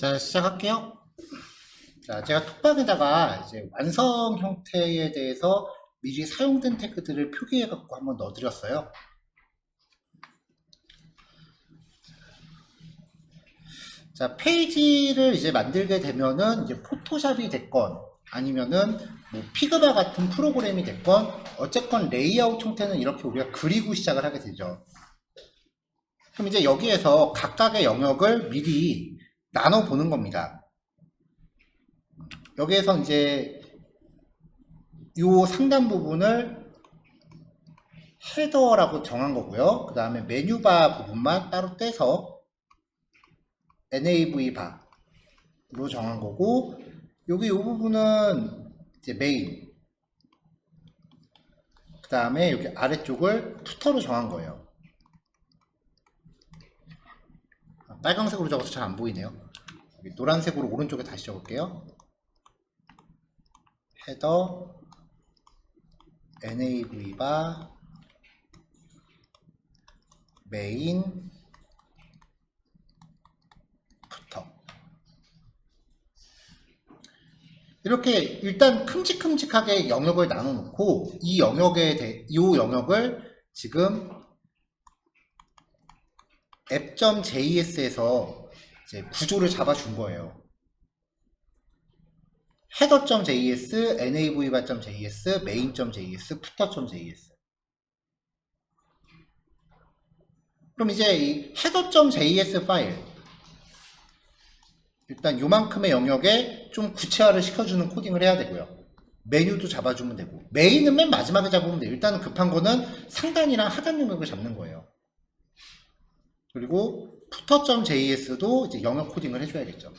자, 시작할게요. 자, 제가 톡방에다가 이제 완성 형태에 대해서 미리 사용된 태그들을 표기해갖고 한번 넣어드렸어요. 자, 페이지를 이제 만들게 되면은 이제 포토샵이 됐건 아니면은 뭐 피그마 같은 프로그램이 됐건 어쨌건 레이아웃 형태는 이렇게 우리가 그리고 시작을 하게 되죠. 그럼 이제 여기에서 각각의 영역을 미리 나눠 보는 겁니다. 여기에서 이제 요 상단 부분을 헤더라고 정한 거고요. 그 다음에 메뉴바 부분만 따로 떼서 nav 바로 정한 거고, 여기 요 부분은 이제 메인, 그 다음에 여기 아래쪽을 푸터로 정한 거예요. 빨강색으로 적어서 잘 안 보이네요. 여기 노란색으로 오른쪽에 다시 적을게요. 헤더 nav 바 메인 푸터. 이렇게 일단 큼직큼직하게 영역을 나눠 놓고 이 영역을 지금 app.js에서 이제 구조를 잡아준 거예요. header.js, navbar.js, main.js, footer.js. 그럼 이제 이 header.js 파일, 일단 요만큼의 영역에 좀 구체화를 시켜주는 코딩을 해야 되고요. 메뉴도 잡아주면 되고, 메인은 맨 마지막에 잡으면 돼요. 일단은 급한 거는 상단이랑 하단 영역을 잡는 거예요. 그리고 footer.js도 이제 영역 코딩을 해줘야겠죠.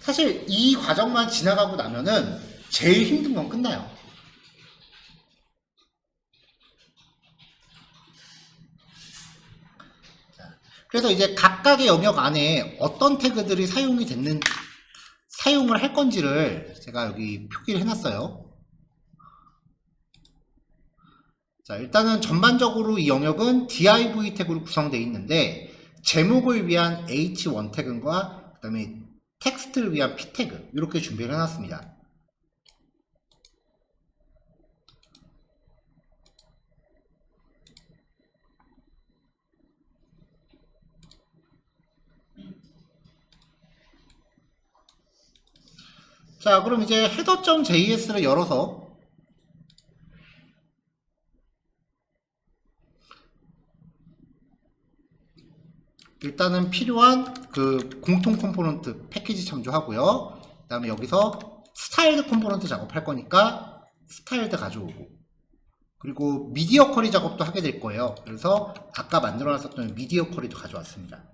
사실 이 과정만 지나가고 나면은 제일 힘든 건 끝나요. 그래서 이제 각각의 영역 안에 어떤 태그들이 사용을 할 건지를 제가 여기 표기를 해놨어요. 자, 일단은 전반적으로 이 영역은 div 태그로 구성되어 있는데, 제목을 위한 h1 태그과 그 다음에 텍스트를 위한 p 태그, 이렇게 준비를 해놨습니다. 자, 그럼 이제 header.js를 열어서 일단은 필요한 그 공통 컴포넌트 패키지 참조하고요. 그 다음에 여기서 스타일드 컴포넌트 작업할 거니까 스타일드 가져오고, 그리고 미디어 쿼리 작업도 하게 될 거예요. 그래서 아까 만들어 놨었던 미디어 쿼리도 가져왔습니다.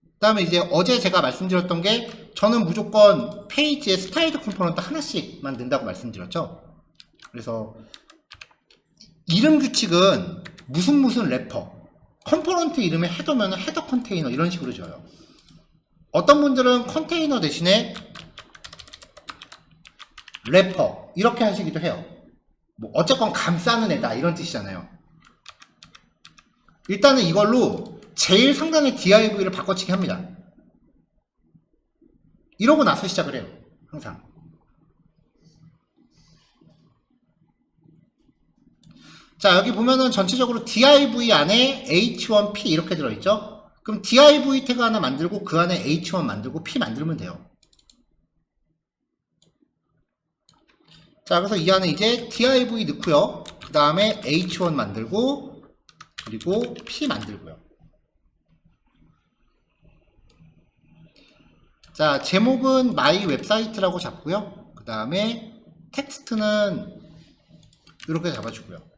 그 다음에 이제 어제 제가 말씀드렸던 게, 저는 무조건 페이지에 스타일드 컴포넌트 하나씩만 넣는다고 말씀드렸죠. 그래서 이름 규칙은 무슨 래퍼, 컴포넌트 이름에 헤더면 헤더 컨테이너 이런 식으로 줘요. 어떤 분들은 컨테이너 대신에 래퍼 이렇게 하시기도 해요. 뭐 어쨌건 감싸는 애다 이런 뜻이잖아요. 일단은 이걸로 제일 상단의 div를 바꿔치기 합니다. 이러고 나서 시작을 해요. 항상. 자, 여기 보면은 전체적으로 div 안에 h1p 이렇게 들어있죠? 그럼 div 태그 하나 만들고 그 안에 h1 만들고 p 만들면 돼요. 자, 그래서 이 안에 이제 div 넣고요. 그 다음에 h1 만들고, 그리고 p 만들고요. 자, 제목은 my 웹사이트라고 잡고요. 그 다음에 텍스트는 이렇게 잡아주고요.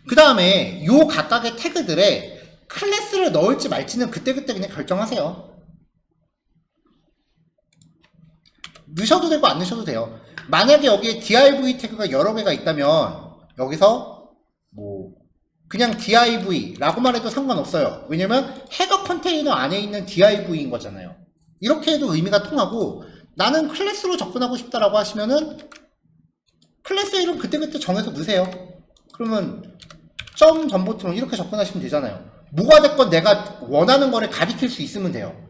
그 다음에 요 각각의 태그들에 클래스를 넣을지 말지는 그때그때 그냥 결정하세요. 넣으셔도 되고 안 넣으셔도 돼요. 만약에 여기에 div 태그가 여러 개가 있다면 여기서 뭐 그냥 div라고만 해도 상관없어요. 왜냐면 헤더 컨테이너 안에 있는 div인 거잖아요. 이렇게 해도 의미가 통하고, 나는 클래스로 접근하고 싶다라고 하시면은 클래스 이름 그때그때 정해서 넣으세요. 그러면 점 전보트론 이렇게 접근하시면 되잖아요. 뭐가 됐건 내가 원하는 거를 가리킬 수 있으면 돼요.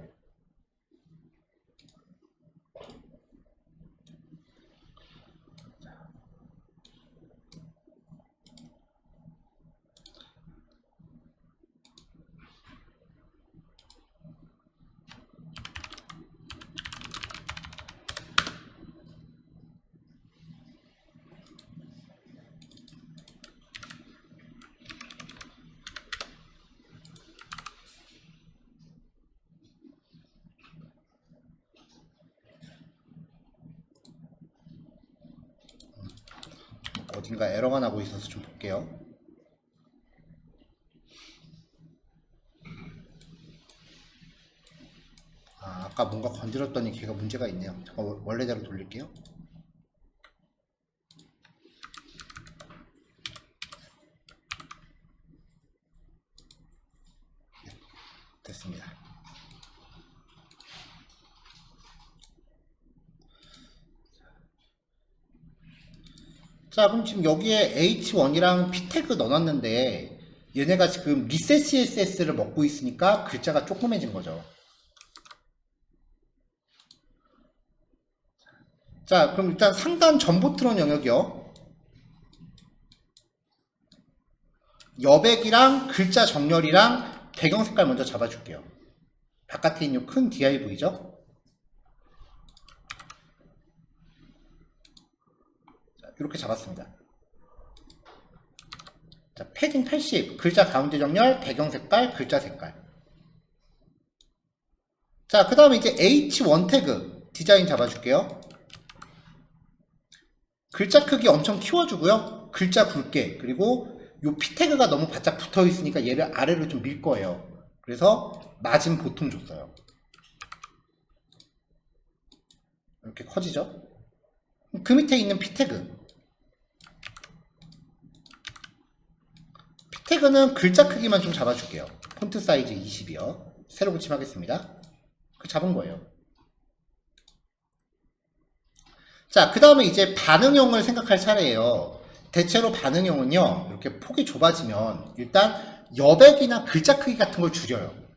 어딘가 에러가 나고 있어서 좀 볼게요. 아까 뭔가 건드렸더니 걔가 문제가 있네요. 잠깐 원래대로 돌릴게요. 됐습니다. 자, 그럼 지금 여기에 H1이랑 P 태그 넣어놨는데 얘네가 지금 리셋 CSS를 먹고 있으니까 글자가 조그매진 거죠. 자, 그럼 일단 상단 전보트론 영역이요. 여백이랑 글자 정렬이랑 배경 색깔 먼저 잡아줄게요. 바깥에 있는 큰 DI 보이죠? 자, 이렇게 잡았습니다. 자, 패딩 80, 글자 가운데 정렬, 배경 색깔, 글자 색깔. 자, 그 다음에 이제 H1 태그 디자인 잡아줄게요. 글자 크기 엄청 키워주고요. 글자 굵게. 그리고 요 P 태그가 너무 바짝 붙어 있으니까 얘를 아래로 좀 밀 거예요. 그래서 마진 보통 줬어요. 이렇게 커지죠? 그 밑에 있는 P 태그. P 태그는 글자 크기만 좀 잡아줄게요. 폰트 사이즈 20이요. 새로 붙임하겠습니다. 그 잡은 거예요. 자, 그 다음에 이제 반응형을 생각할 차례예요. 대체로 반응형은요, 이렇게 폭이 좁아지면 일단 여백이나 글자 크기 같은 걸 줄여요.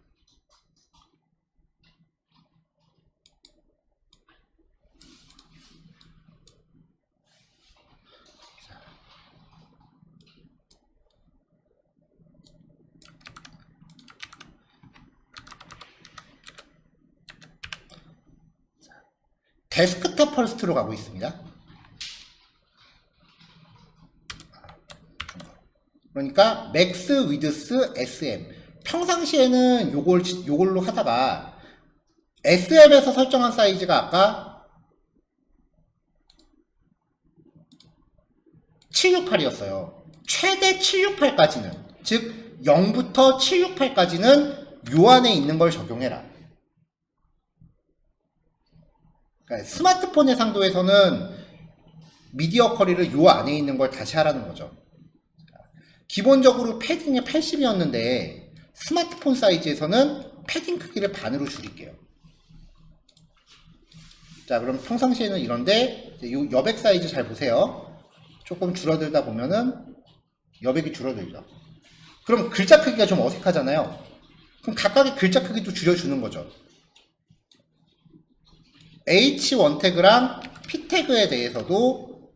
데스크탑 퍼스트로 가고 있습니다. 그러니까 맥스 위드스 SM. 평상시에는 요걸로 하다가 SM에서 설정한 사이즈가 아까 768이었어요. 최대 768까지는, 즉 0부터 768까지는 요 안에 있는 걸 적용해라. 그러니까 스마트폰의 상도에서는 미디어 쿼리를 요 안에 있는 걸 다시 하라는 거죠. 기본적으로 패딩이 80이었는데 스마트폰 사이즈에서는 패딩 크기를 반으로 줄일게요. 자, 그럼 평상시에는 이런데 요 여백 사이즈 잘 보세요. 조금 줄어들다 보면은 여백이 줄어들죠. 그럼 글자 크기가 좀 어색하잖아요. 그럼 각각의 글자 크기도 줄여주는 거죠. H1 태그랑 P 태그에 대해서도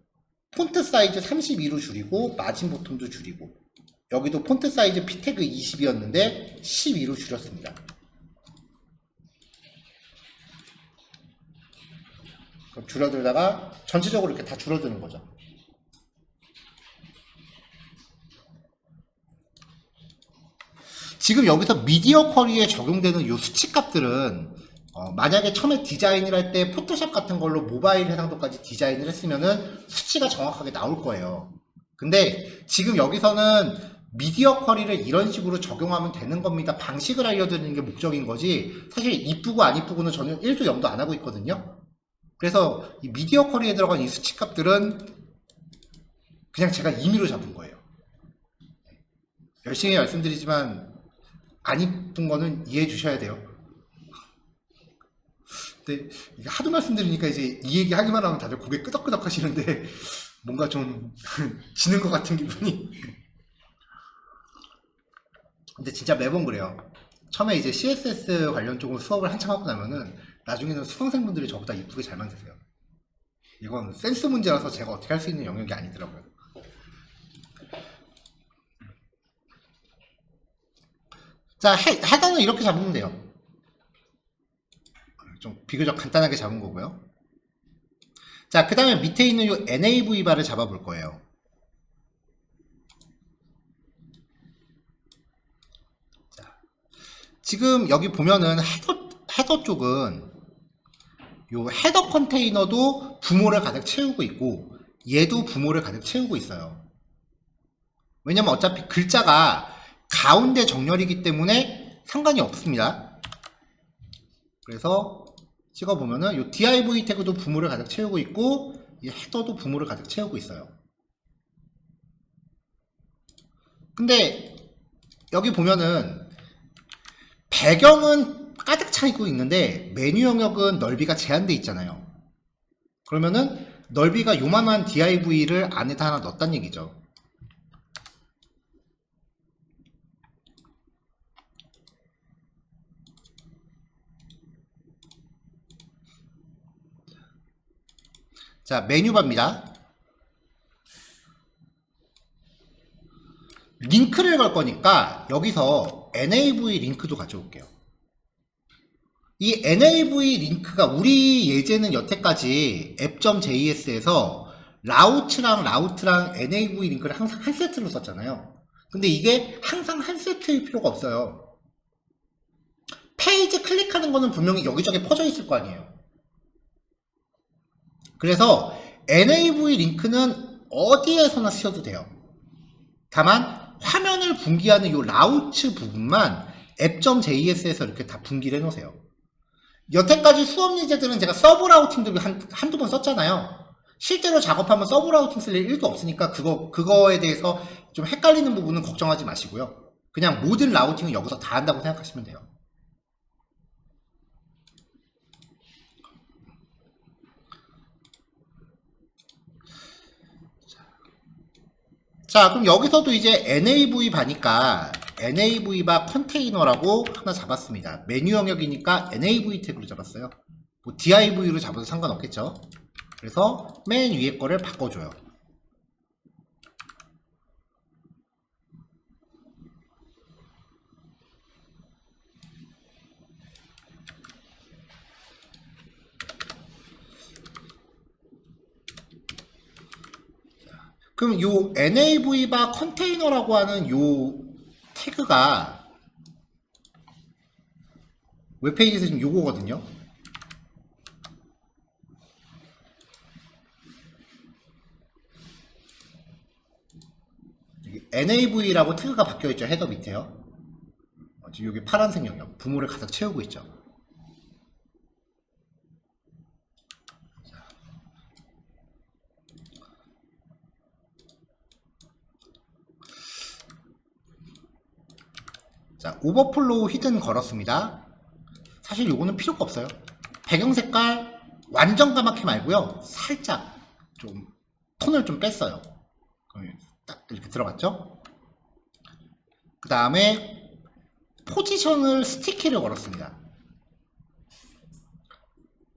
폰트 사이즈 32로 줄이고 마진 보통도 줄이고, 여기도 폰트 사이즈 P 태그 20이었는데 12로 줄였습니다. 그럼 줄어들다가 전체적으로 이렇게 다 줄어드는 거죠. 지금 여기서 미디어 쿼리에 적용되는 이 수치값들은 만약에 처음에 디자인을 할 때 포토샵 같은 걸로 모바일 해상도까지 디자인을 했으면은 수치가 정확하게 나올 거예요. 근데 지금 여기서는 미디어 쿼리를 이런 식으로 적용하면 되는 겁니다. 방식을 알려드리는 게 목적인 거지, 사실 이쁘고 안 이쁘고는 저는 1도 0도 안 하고 있거든요. 그래서 이 미디어 쿼리에 들어간 이 수치값들은 그냥 제가 임의로 잡은 거예요. 열심히 말씀드리지만 안 이쁜 거는 이해해 주셔야 돼요. 근데 하도 말씀드리니까 이제 이 얘기 하기만 하면 다들 고개 끄덕끄덕 하시는데 뭔가 좀 지는 것 같은 기분이. 근데 진짜 매번 그래요. 처음에 이제 CSS 관련 쪽으로 수업을 한참 하고 나면은 나중에는 수강생분들이 저보다 이쁘게 잘 만드세요. 이건 센스 문제라서 제가 어떻게 할 수 있는 영역이 아니더라고요. 자, 헤더는 이렇게 잡으면 돼요. 좀 비교적 간단하게 잡은 거고요. 자, 그 다음에 밑에 있는 이 NAV 바를 잡아볼 거예요. 자, 지금 여기 보면은 헤더 쪽은 요 헤더 컨테이너도 부모를 가득 채우고 있고 얘도 부모를 가득 채우고 있어요. 왜냐면 어차피 글자가 가운데 정렬이기 때문에 상관이 없습니다. 그래서 찍어보면은 요 div 태그도 부모를 가득 채우고 있고 이 헤더도 부모를 가득 채우고 있어요. 근데 여기 보면은 배경은 가득 차고 있는데 메뉴 영역은 넓이가 제한되어 있잖아요. 그러면은 넓이가 요만한 div를 안에다 하나 넣었단 얘기죠. 자, 메뉴바입니다. 링크를 걸 거니까 여기서 nav 링크도 가져올게요. 이 nav 링크가 우리 예제는 여태까지 app.js에서 라우트랑 nav 링크를 항상 한 세트로 썼잖아요. 근데 이게 항상 한 세트일 필요가 없어요. 페이지 클릭하는 거는 분명히 여기저기 퍼져 있을 거 아니에요. 그래서 nav 링크는 어디에서나 쓰셔도 돼요. 다만 화면을 분기하는 이 라우트 부분만 app.js에서 이렇게 다 분기를 해놓으세요. 여태까지 수업 예제들은 제가 서브 라우팅도 한두 번 썼잖아요. 실제로 작업하면 서브 라우팅 쓸 일 1도 없으니까 그거에 대해서 좀 헷갈리는 부분은 걱정하지 마시고요. 그냥 모든 라우팅은 여기서 다 한다고 생각하시면 돼요. 자, 그럼 여기서도 이제 nav 바니까 nav 바 컨테이너라고 하나 잡았습니다. 메뉴 영역이니까 nav 태그로 잡았어요. 뭐 div로 잡아도 상관없겠죠. 그래서 맨 위에 거를 바꿔줘요. 그럼 요 nav 바 컨테이너라고 하는 요 태그가 웹페이지에서 지금 요거거든요. nav라고 태그가 바뀌어있죠. 헤더 밑에요. 지금 여기 파란색 영역 부모를 가득 채우고 있죠. 자, 오버플로우 히든 걸었습니다. 사실 요거는 필요가 없어요. 배경 색깔 완전 까맣게 말고요. 살짝 좀 톤을 좀 뺐어요. 딱 이렇게 들어갔죠? 그 다음에 포지션을 스티키를 걸었습니다.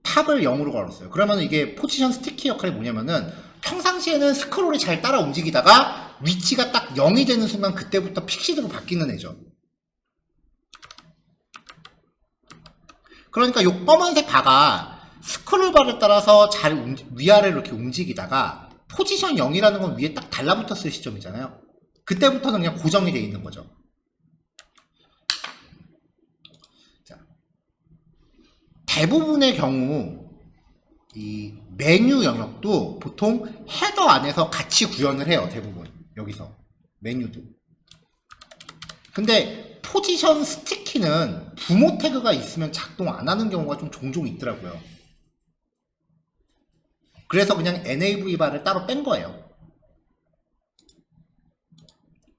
탑을 0으로 걸었어요. 그러면 이게 포지션 스티키 역할이 뭐냐면은 평상시에는 스크롤이 잘 따라 움직이다가 위치가 딱 0이 되는 순간 그때부터 픽시드로 바뀌는 애죠. 그러니까 요 검은색 바가 스크롤 바를 따라서 잘 위아래로 이렇게 움직이다가 포지션 0이라는 건 위에 딱 달라붙었을 시점이잖아요. 그때부터는 그냥 고정이 되어 있는 거죠. 자, 대부분의 경우 이 메뉴 영역도 보통 헤더 안에서 같이 구현을 해요. 대부분 여기서 메뉴도. 근데 포지션 스티키는 부모 태그가 있으면 작동 안 하는 경우가 좀 종종 있더라고요. 그래서 그냥 nav 바를 따로 뺀 거예요.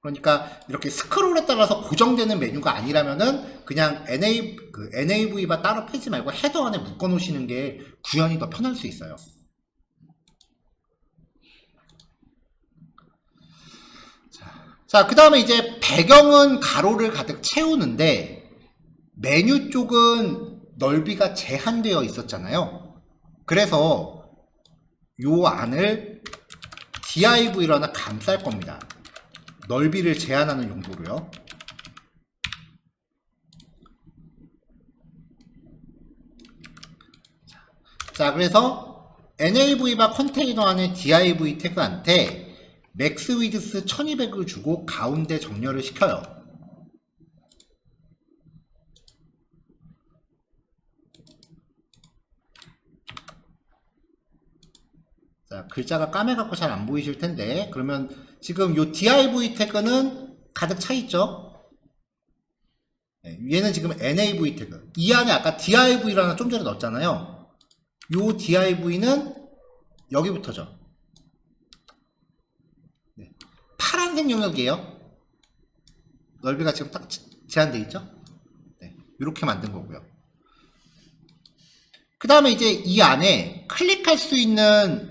그러니까 이렇게 스크롤에 따라서 고정되는 메뉴가 아니라면은 그냥 nav 바 따로 빼지 말고 헤더 안에 묶어 놓으시는 게 구현이 더 편할 수 있어요. 자, 자, 그 다음에 이제 배경은 가로를 가득 채우는데 메뉴 쪽은 넓이가 제한되어 있었잖아요. 그래서 요 안을 div로 하나 감쌀 겁니다. 넓이를 제한하는 용도로요. 자, 그래서 nav바 컨테이너 안에 div 태그한테 맥스 위드스 1200을 주고 가운데 정렬을 시켜요. 자, 글자가 까매갖고 잘 안 보이실 텐데, 그러면 지금 요 div 태그는 가득 차 있죠? 네, 얘는 지금 nav 태그. 이 안에 아까 div라는 좀 전에 넣었잖아요. 요 div는 여기부터죠. 네, 파란색 영역이에요. 넓이가 지금 딱 제한되어 있죠? 네, 이렇게 만든 거고요. 그 다음에 이제 이 안에 클릭할 수 있는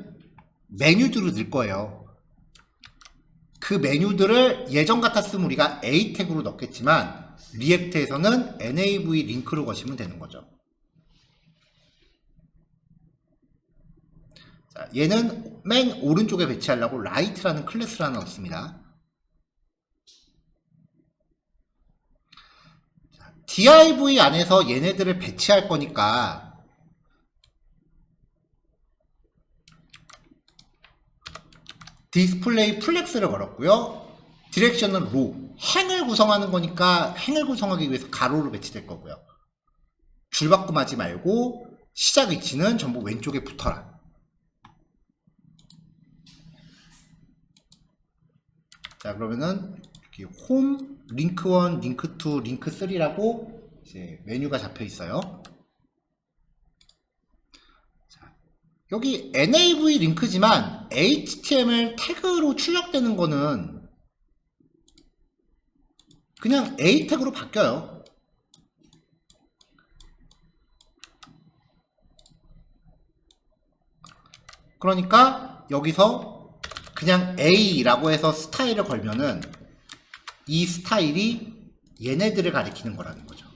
메뉴들을 넣을 거예요. 그 메뉴들을 예전 같았으면 우리가 A 태그로 넣겠지만 리액트에서는 nav 링크로 거시면 되는 거죠. 자, 얘는 맨 오른쪽에 배치하려고 라이트라는 클래스를 하나 넣습니다. 자, div 안에서 얘네들을 배치할 거니까 디스플레이 플렉스를 걸었고요. 디렉션은 로, 행을 구성하는 거니까 행을 구성하기 위해서 가로로 배치될 거고요. 줄바꿈하지 말고 시작 위치는 전부 왼쪽에 붙어라. 자, 그러면은 여기 홈, 링크 1, 링크 2, 링크 3라고 이제 메뉴가 잡혀 있어요. 여기 nav 링크지만 html 태그로 출력되는 거는 그냥 a 태그로 바뀌어요. 그러니까 여기서 그냥 a라고 해서 스타일을 걸면은 이 스타일이 얘네들을 가리키는 거라는 거죠.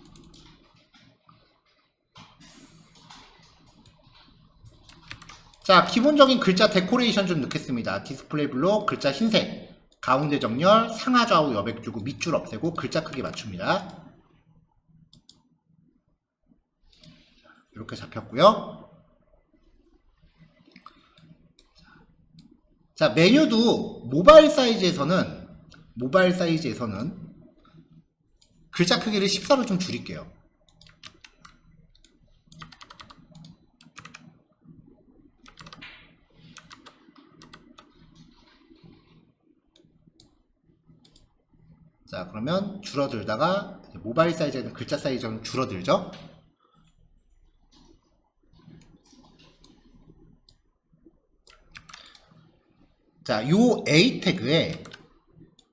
자, 기본적인 글자 데코레이션 좀 넣겠습니다. 디스플레이 블록, 글자 흰색, 가운데 정렬, 상하 좌우 여백 주고 밑줄 없애고 글자 크기 맞춥니다. 이렇게 잡혔고요. 자, 메뉴도 모바일 사이즈에서는 글자 크기를 14로 좀 줄일게요. 자, 그러면 줄어들다가 모바일 사이즈는 글자 사이즈는 줄어들죠. 자, 요 A 태그에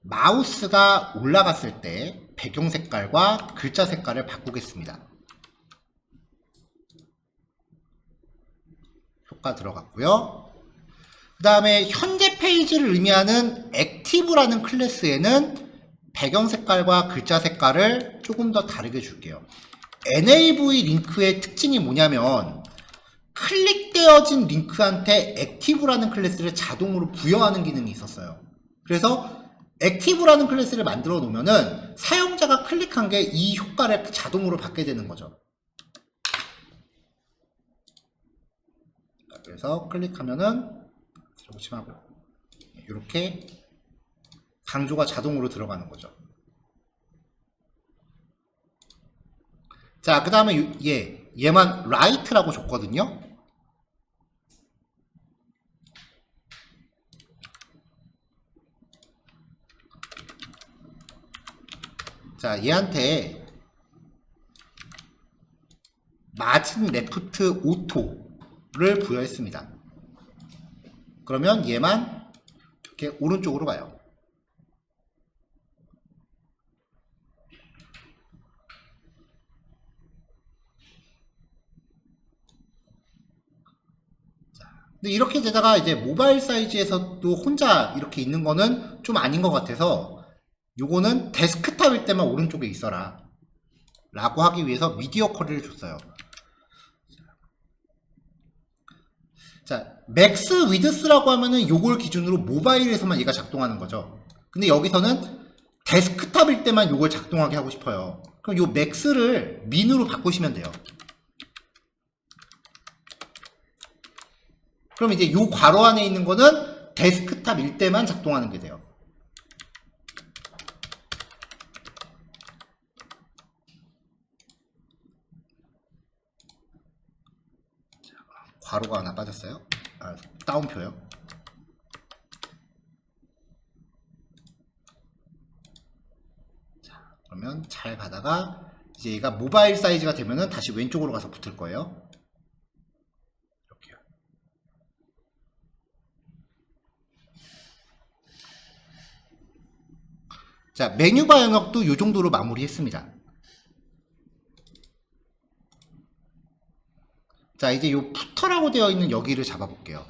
마우스가 올라갔을 때 배경 색깔과 글자 색깔을 바꾸겠습니다. 효과 들어갔고요. 그 다음에 현재 페이지를 의미하는 액티브라는 클래스에는 배경 색깔과 글자 색깔을 조금 더 다르게 줄게요. nav 링크의 특징이 뭐냐면 클릭되어진 링크한테 액티브라는 클래스를 자동으로 부여하는 기능이 있었어요. 그래서 액티브라는 클래스를 만들어 놓으면은 사용자가 클릭한 게 이 효과를 자동으로 받게 되는 거죠. 그래서 클릭하면은 이렇게 강조가 자동으로 들어가는 거죠. 자, 그 다음에 얘만 right라고 줬거든요. 자, 얘한테 마진 레프트 오토를 부여했습니다. 그러면 얘만 이렇게 오른쪽으로 가요. 근데 이렇게 되다가 이제 모바일 사이즈에서도 혼자 이렇게 있는 거는 좀 아닌 것 같아서 요거는 데스크탑일 때만 오른쪽에 있어라 라고 하기 위해서 미디어 쿼리를 줬어요. 자, 맥스 위드스라고 하면은 요걸 기준으로 모바일에서만 얘가 작동하는 거죠. 근데 여기서는 데스크탑일 때만 요걸 작동하게 하고 싶어요. 그럼 요 맥스를 민으로 바꾸시면 돼요. 그럼 이제 요 괄호 안에 있는 거는 데스크탑일 때만 작동하는 게 돼요. 괄호가 하나 빠졌어요. 아, 따옴표요. 자, 그러면 잘 가다가 이제 얘가 모바일 사이즈가 되면은 다시 왼쪽으로 가서 붙을 거예요. 이렇게요. 자, 메뉴바 영역도 이 정도로 마무리했습니다. 자, 이제 요 푸터라고 되어 있는 여기를 잡아볼게요.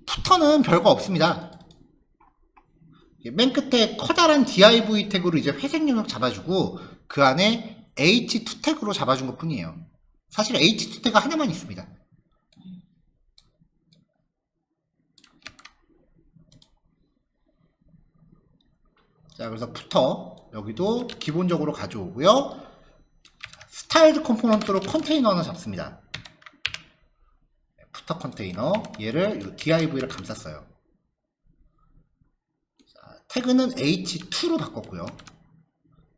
푸터는 별거 없습니다. 맨 끝에 커다란 div 태그로 이제 회색 영역 잡아주고 그 안에 h2 태그로 잡아준 것 뿐이에요. 사실 h2 태그 하나만 있습니다. 자, 그래서 푸터 여기도 기본적으로 가져오고요. 스타일드 컴포넌트로 컨테이너 하나 잡습니다. 푸터 컨테이너 얘를 div를 감쌌어요. 자, 태그는 h2로 바꿨고요.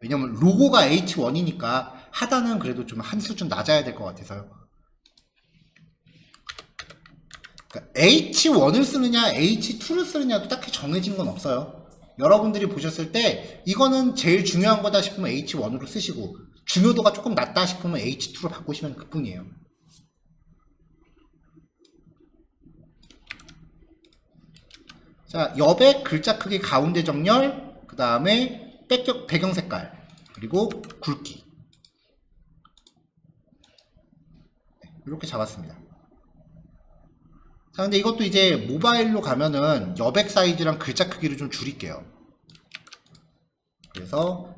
왜냐면 로고가 h1이니까 하단은 그래도 좀 한 수준 낮아야 될 것 같아서요. 그러니까 h1을 쓰느냐 h2를 쓰느냐도 딱히 정해진 건 없어요. 여러분들이 보셨을 때 이거는 제일 중요한 거다 싶으면 h1으로 쓰시고 중요도가 조금 낮다 싶으면 h2로 바꾸시면 그뿐이에요. 자, 여백 글자 크기 가운데 정렬, 그 다음에 배경 색깔, 그리고 굵기 이렇게 잡았습니다. 자, 근데 이것도 이제 모바일로 가면은 여백 사이즈랑 글자 크기를 좀 줄일게요. 그래서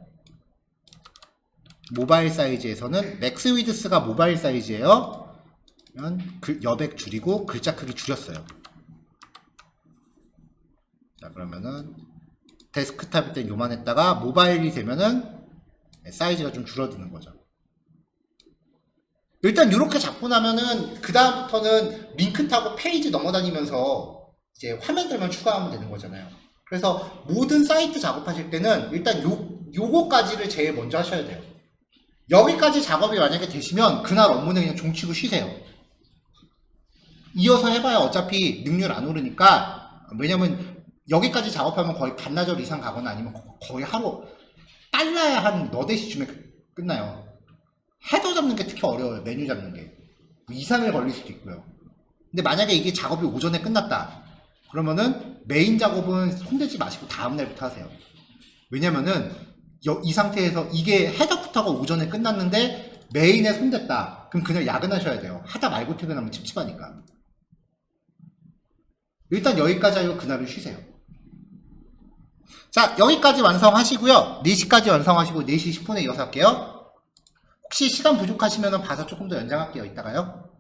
모바일 사이즈에서는 맥스 위드스가 모바일 사이즈예요. 그러면 여백 줄이고 글자 크기 줄였어요. 자, 그러면은 데스크탑일 땐 요만했다가 모바일이 되면은 사이즈가 좀 줄어드는 거죠. 일단 이렇게 잡고 나면은 그 다음부터는 링크 타고 페이지 넘어다니면서 이제 화면들만 추가하면 되는 거잖아요. 그래서 모든 사이트 작업하실 때는 일단 요거까지를 제일 먼저 하셔야 돼요. 여기까지 작업이 만약에 되시면 그날 업무는 그냥 종치고 쉬세요. 이어서 해봐야 어차피 능률 안 오르니까. 왜냐면 여기까지 작업하면 거의 반나절 이상 가거나 아니면 거의 하루 빨라야 한 너댓 시쯤에 끝나요. 헤더 잡는 게 특히 어려워요. 메뉴 잡는 게 2, 3일 걸릴 수도 있고요. 근데 만약에 이게 작업이 오전에 끝났다 그러면은 메인 작업은 손대지 마시고 다음날부터 하세요. 왜냐면은 이 상태에서 이게 헤더부터가 오전에 끝났는데 메인에 손댔다 그럼 그냥 야근하셔야 돼요. 하다 말고 퇴근하면 찝찝하니까. 일단 여기까지 하고 그날은 쉬세요. 자, 여기까지 완성하시고요. 4시까지 완성하시고 4시 10분에 이어서 할게요. 혹시 시간 부족하시면 봐서 조금 더 연장할게요. 이따가요.